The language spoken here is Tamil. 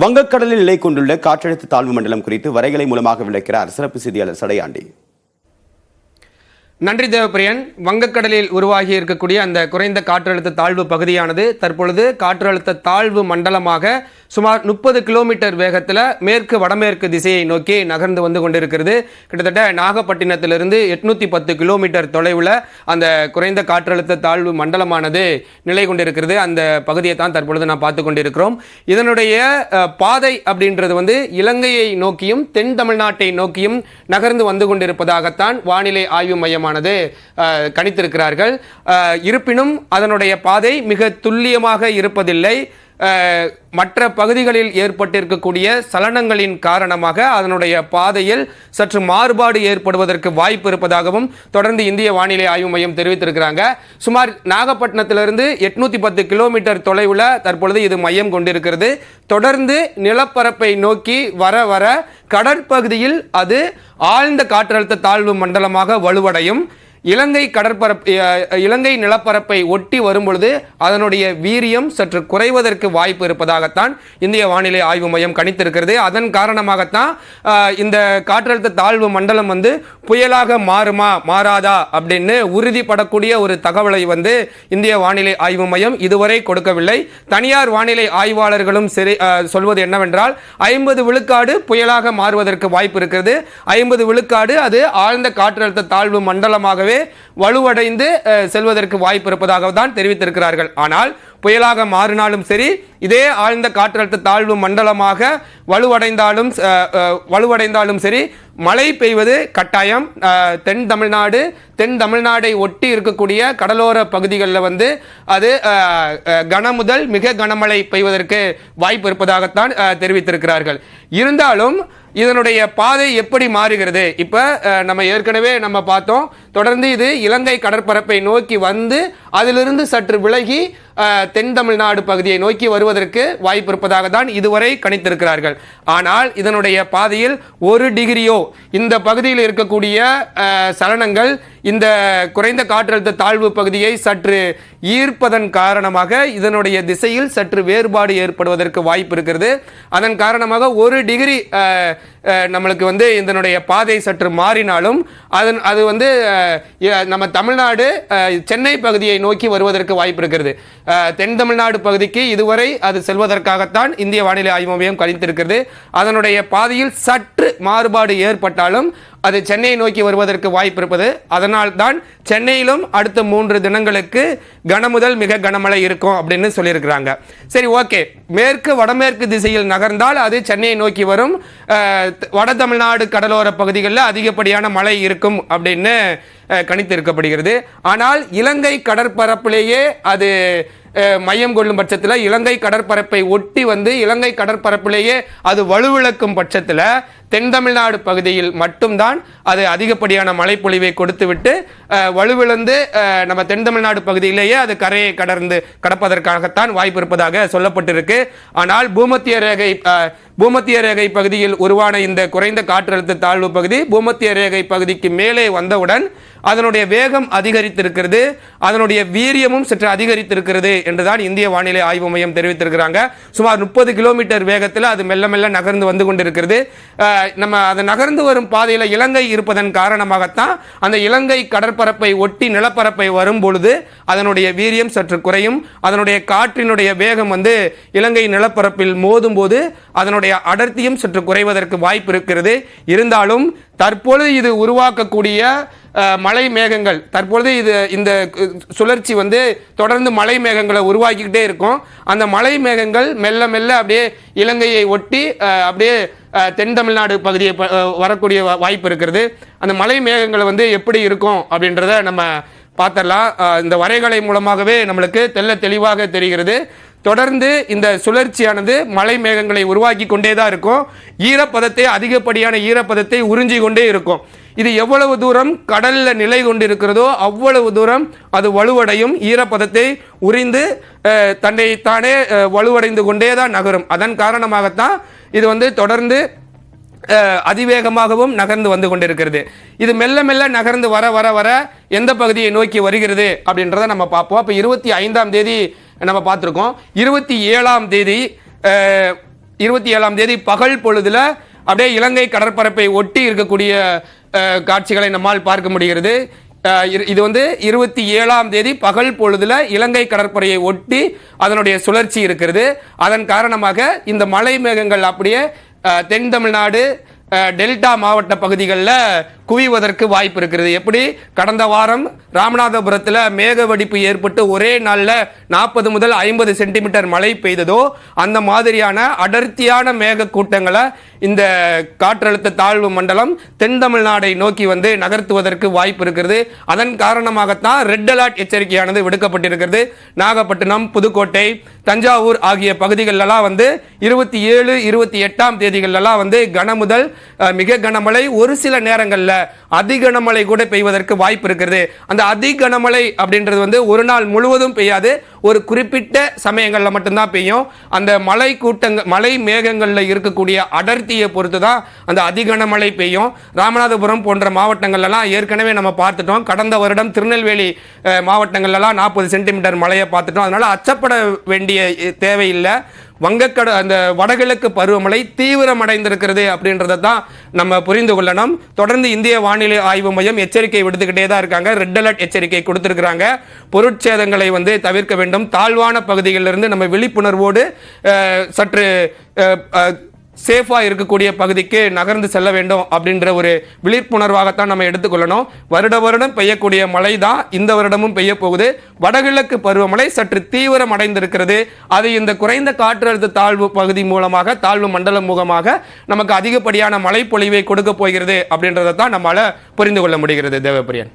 வங்கக்கடலில் நிலை கொண்டுள்ள காற்றழுத்த தாழ்வு மண்டலம் குறித்து வரைகலை மூலமாக விளக்கிறார் சிறப்பு செய்தியாளர் சடையாண்டி. நன்றி தேவப்பிரியன். வங்கக்கடலில் உருவாகி இருக்கக்கூடிய அந்த குறைந்த காற்றழுத்த தாழ்வு பகுதியானது தற்பொழுது காற்றழுத்த தாழ்வு மண்டலமாக சுமார் 30 கிலோமீட்டர் வேகத்தில் மேற்கு வடமேற்கு திசையை நோக்கி நகர்ந்து வந்து கொண்டிருக்கிறது. கிட்டத்தட்ட நாகப்பட்டினத்திலிருந்து 810 கிலோமீட்டர் தொலைவில் அந்த குறைந்த காற்றழுத்த தாழ்வு மண்டலமானது நிலை கொண்டிருக்கிறது. அந்த பகுதியை தான் தற்பொழுது நாம் பார்த்து கொண்டிருக்கிறோம். இதனுடைய பாதை அப்படின்றது வந்து இலங்கையை நோக்கியும் தென் தமிழ்நாட்டை நோக்கியும் நகர்ந்து வந்து கொண்டிருப்பதாகத்தான் வானிலை ஆய்வு மையம் கணித்திருக்கிறார்கள். இருப்பினும் அதனுடைய பாதை மிக துல்லியமாக இருப்பதில்லை. மற்ற பகுதிகளில் ஏற்பட்டிருக்கக்கூடிய சலனங்களின் காரணமாக அதனுடைய பாதையில் சற்று மாறுபாடு ஏற்படுவதற்கு வாய்ப்பு இருப்பதாகவும் தொடர்ந்து இந்திய வானிலை ஆய்வு மையம் தெரிவித்திருக்கிறாங்க. சுமார் நாகப்பட்டினத்திலிருந்து 810 கிலோமீட்டர் தொலைவில் தற்பொழுது இது மையம் கொண்டிருக்கிறது. தொடர்ந்து நிலப்பரப்பை நோக்கி வர வர கடற்பகுதியில் அது ஆழ்ந்த காற்றழுத்த தாழ்வு மண்டலமாக வலுவடையும். இலங்கை நிலப்பரப்பை ஒட்டி வரும்பொழுது அதனுடைய வீரியம் சற்று குறைவதற்கு வாய்ப்பு இருப்பதாகத்தான் இந்திய வானிலை ஆய்வு மையம் கணித்திருக்கிறது. அதன் காரணமாகத்தான் இந்த காற்றழுத்த தாழ்வு மண்டலம் வந்து புயலாக மாறுமா மாறாதா அப்படின்னு உறுதிப்படக்கூடிய ஒரு தகவலை வந்து இந்திய வானிலை ஆய்வு மையம் இதுவரை கொடுக்கவில்லை. தனியார் வானிலை ஆய்வாளர்களும் சரி சொல்வது என்னவென்றால் 50 விழுக்காடு புயலாக மாறுவதற்கு வாய்ப்பு இருக்கிறது. 50 விழுக்காடு அது ஆழ்ந்த காற்றழுத்த தாழ்வு மண்டலமாக வலுவடைந்து செல்வதற்கு வாய்ப்பு இருப்பதாக தான் தெரிவித்திருக்கிறார்கள். ஆனால் புயலாக மாறினாலும் சரி, இதே ஆழ்ந்த காற்றழுத்த தாழ்வு மண்டலமாக வலுவடைந்தாலும் சரி, மழை பெய்வது கட்டாயம். தென் தமிழ்நாடை ஒட்டி இருக்கக்கூடிய கடலோர பகுதிகளில் வந்து அது கனமுதல் மிக கனமழை பெய்வதற்கு வாய்ப்பு இருப்பதாகத்தான் தெரிவித்திருக்கிறார்கள். இருந்தாலும் இதனுடைய பாதை எப்படி மாறுகிறது? இப்ப நம்ம ஏற்கனவே பார்த்தோம். தொடர்ந்து இது இலங்கை கடற்பரப்பை நோக்கி வந்து அதிலிருந்து சற்று விலகி தென் தமிழ்நாடு பகுதியை நோக்கி வருவதற்கு வாய்ப்பு இருப்பதாக தான் இதுவரை கணித்திருக்கிறார்கள். ஆனால் இதனுடைய பாதையில் 1 டிகிரியோ இந்த பகுதியில் இருக்கக்கூடிய சலனங்கள் இந்த குறைந்த காற்றழுத்த தாழ்வு பகுதியை சற்று ஈர்ப்பதன் காரணமாக இதனுடைய திசையில் சற்று வேறுபாடு ஏற்படுவதற்கு வாய்ப்பு இருக்கிறது. அதன் காரணமாக 1 டிகிரி நம்மளுக்கு வந்து இதனுடைய பாதை சற்று மாறினாலும் அது வந்து நம்ம தமிழ்நாடு சென்னை பகுதியை நோக்கி வருவதற்கு வாய்ப்பு இருக்கிறது. தென் தமிழ்நாடு பகுதிக்கு இதுவரை அது செல்வதற்காகத்தான் இந்திய வானிலை ஆய்வு மையம் கணித்திருக்கிறது. அதனுடைய பாதையில் சற்று மாறுபாடு ஏற்பட்டாலும் அது சென்னையை நோக்கி வருவதற்கு வாய்ப்பு இருப்பது. அதனால் தான் சென்னையிலும் அடுத்த 3 தினங்களுக்கு கனமுதல் மிக கனமழை இருக்கும் அப்படின்னு சொல்லியிருக்கிறாங்க. சரி, ஓகே. மேற்கு வடமேற்கு திசையில் நகர்ந்தால் அது சென்னையை நோக்கி வரும். வட தமிழ்நாடு கடலோர பகுதிகளில் அதிகப்படியான மழை இருக்கும் அப்படின்னு கணித்திருக்கப்படுகிறது. ஆனால் இலங்கை கடற்பரப்பிலேயே அது மையம் கொள்ளும் பட்சத்தில், இலங்கை கடற்பரப்பை ஒட்டி வந்து இலங்கை கடற்பரப்பிலேயே அது வலுவிழக்கும் பட்சத்தில் தென் தமிழ்நாடு பகுதியில் மட்டும்தான் அது அதிகப்படியான மழைப்பொழிவை கொடுத்துவிட்டு வலுவிழந்து நம்ம தென் தமிழ்நாடு பகுதியிலேயே அது கரையை கடப்பதற்காகத்தான் வாய்ப்பு இருப்பதாக சொல்லப்பட்டிருக்கு. ஆனால் பூமத்திய ரேகை பகுதியில் உருவான இந்த குறைந்த காற்றழுத்த தாழ்வு பகுதி பூமத்திய ரேகை பகுதிக்கு மேலே வந்தவுடன் அதனுடைய வேகம் அதிகரித்திருக்கிறது, அதனுடைய வீரியமும் சற்று அதிகரித்திருக்கிறது என்றுதான் இந்திய வானிலை ஆய்வு மையம் தெரிவித்திருக்கிறாங்க. சுமார் 30 கிலோமீட்டர் வேகத்தில் அது மெல்ல மெல்ல நகர்ந்து வந்து கொண்டிருக்கிறது. நம்ம அது நகர்ந்து வரும் பாதையில் இலங்கை இருப்பதன் காரணமாகத்தான் அந்த இலங்கை கடற்பரப்பை ஒட்டி நிலப்பரப்பை வரும் பொழுது அதனுடைய வீரியம் சற்று குறையும். அதனுடைய காற்றினுடைய வேகம் வந்து இலங்கை நிலப்பரப்பில் மோதும் போது அதனுடைய அடர்த்தியும் சற்று குறைவதற்கு வாய்ப்பு இருக்கிறது. இருந்தாலும் தற்பொழுது இது உருவாக்கக்கூடிய மழை மேகங்கள், தற்பொழுது இந்த சுழற்சி வந்து தொடர்ந்து மழை மேகங்களை உருவாக்கிக்கிட்டே இருக்கும். அந்த மழை மேகங்கள் மெல்ல மெல்ல அப்படியே இலங்கையை ஒட்டி அப்படியே தென் தமிழ்நாடு பகுதியை வரக்கூடிய வாய்ப்பு இருக்கிறது. அந்த மழை மேகங்களை வந்து எப்படி இருக்கும் அப்படின்றத நம்ம பார்த்துடலாம். இந்த வரைகலை மூலமாகவே நம்மளுக்கு தெளிவாக தெரிகிறது. தொடர்ந்து இந்த சுழற்சியானது மழை மேகங்களை உருவாக்கி கொண்டே தான் இருக்கும். அதிகப்படியான ஈரப்பதத்தை உறிஞ்சி கொண்டே இருக்கும். இது எவ்வளவு தூரம் கடல்ல நிலை கொண்டிருக்கிறதோ அவ்வளவு தூரம் அது வலுவடையும். ஈரப்பதத்தை உறிந்து தானே வலுவடைந்து கொண்டே தான் நகரும். அதன் காரணமாகத்தான் இது வந்து தொடர்ந்து அதிவேகமாகவும் நகர்ந்து வந்து கொண்டிருக்கிறது. இது மெல்ல மெல்ல நகர்ந்து வர வர வர எந்த பகுதியை நோக்கி வருகிறது அப்படின்றத நம்ம பார்ப்போம். அப்போ 25ஆம் தேதி நம்ம பார்த்துருக்கோம். 27ஆம் தேதி 27ஆம் தேதி பகல் பொழுதுல அப்படியே இலங்கை கடற்பரப்பை ஒட்டி இருக்கக்கூடிய காட்சிகளை நம்மால் பார்க்க முடிகிறது. இது வந்து 27ஆம் தேதி பகல் பொழுதுல இலங்கை கடற்படையை ஒட்டி அதனுடைய சுழற்சி இருக்கிறது. அதன் காரணமாக இந்த மலை மேகங்கள் அப்படியே தென் தமிழ்நாடு டெல்டா மாவட்ட பகுதிகளில் குவிவதற்கு வாய்ப்பு இருக்கிறது. எப்படி கடந்த வாரம் ராமநாதபுரத்தில் மேக வெடிப்பு ஏற்பட்டு ஒரே நாளில் 40 முதல் 50 சென்டிமீட்டர் மழை பெய்ததோ அந்த மாதிரியான அடர்த்தியான மேக கூட்டங்களை இந்த காற்றழுத்த தாழ்வு மண்டலம் தென் தமிழ்நாடை நோக்கி வந்து நகர்த்துவதற்கு வாய்ப்பு இருக்கிறது. அதன் காரணமாகத்தான் ரெட் அலர்ட் எச்சரிக்கையானது விடுக்கப்பட்டிருக்கிறது. நாகப்பட்டினம், புதுக்கோட்டை, தஞ்சாவூர் ஆகிய பகுதிகளெல்லாம் வந்து 27, 28ஆம் தேதிகளெல்லாம் வந்து கனமுதல் மிக கனமழை, ஒரு சில நேரங்களில் அதிகனமழை கூட பெய்வதற்கு வாய்ப்பு இருக்கிறது. அந்த அதிகனமழை அப்படின்றது வந்து ஒரு நாள் முழுவதும் பெய்யாது, ஒரு குறிப்பிட்ட சமயங்களில் மட்டும்தான் பெய்யும். அந்த மழை மேகங்களில் இருக்கக்கூடிய அடர்த்தியை பொறுத்து தான் அந்த அதிகனமழை பெய்யும். ராமநாதபுரம் போன்ற மாவட்டங்கள்லாம் ஏற்கனவே நம்ம பார்த்துட்டோம். கடந்த வருடம் திருநெல்வேலி மாவட்டங்கள்லாம் 40 சென்டிமீட்டர் மழையை பார்த்துட்டோம். அதனால அச்சப்பட வேண்டிய தேவையில்லை. அந்த வடகிழக்கு பருவமழை தீவிரமடைந்திருக்கிறது அப்படின்றத தான் நம்ம புரிந்து கொள்ளணும். தொடர்ந்து இந்திய வானிலை ஆய்வு மையம் எச்சரிக்கை விடுத்துக்கிட்டே தான் இருக்காங்க. ரெட் அலர்ட் எச்சரிக்கை கொடுத்திருக்கிறாங்க. பொருட்சேதங்களை வந்து தவிர்க்க வேண்டும். தாழ்வான பகுதிகளிலிருந்து நம்ம விழிப்புணர்வோடு சற்று சேஃபா இருக்கக்கூடிய பகுதிக்கு நகர்ந்து செல்ல வேண்டும் அப்படின்ற ஒரு விழிப்புணர்வாகத்தான் நம்ம எடுத்துக்கொள்ளணும். வருடம் பெய்யக்கூடிய மழை தான் இந்த வருடமும் பெய்ய போகுது. வடகிழக்கு பருவமழை சற்று தீவிரம் அடைந்திருக்கிறது. அது இந்த குறைந்த காற்றழுத்த தாழ்வு பகுதி மூலமாக, தாழ்வு மண்டலம் மூலமாக நமக்கு அதிகப்படியான மழை பொழிவை கொடுக்க போகிறது அப்படின்றத தான் நம்மளால புரிந்து கொள்ள முடிகிறது. தேவப்பிரியன்.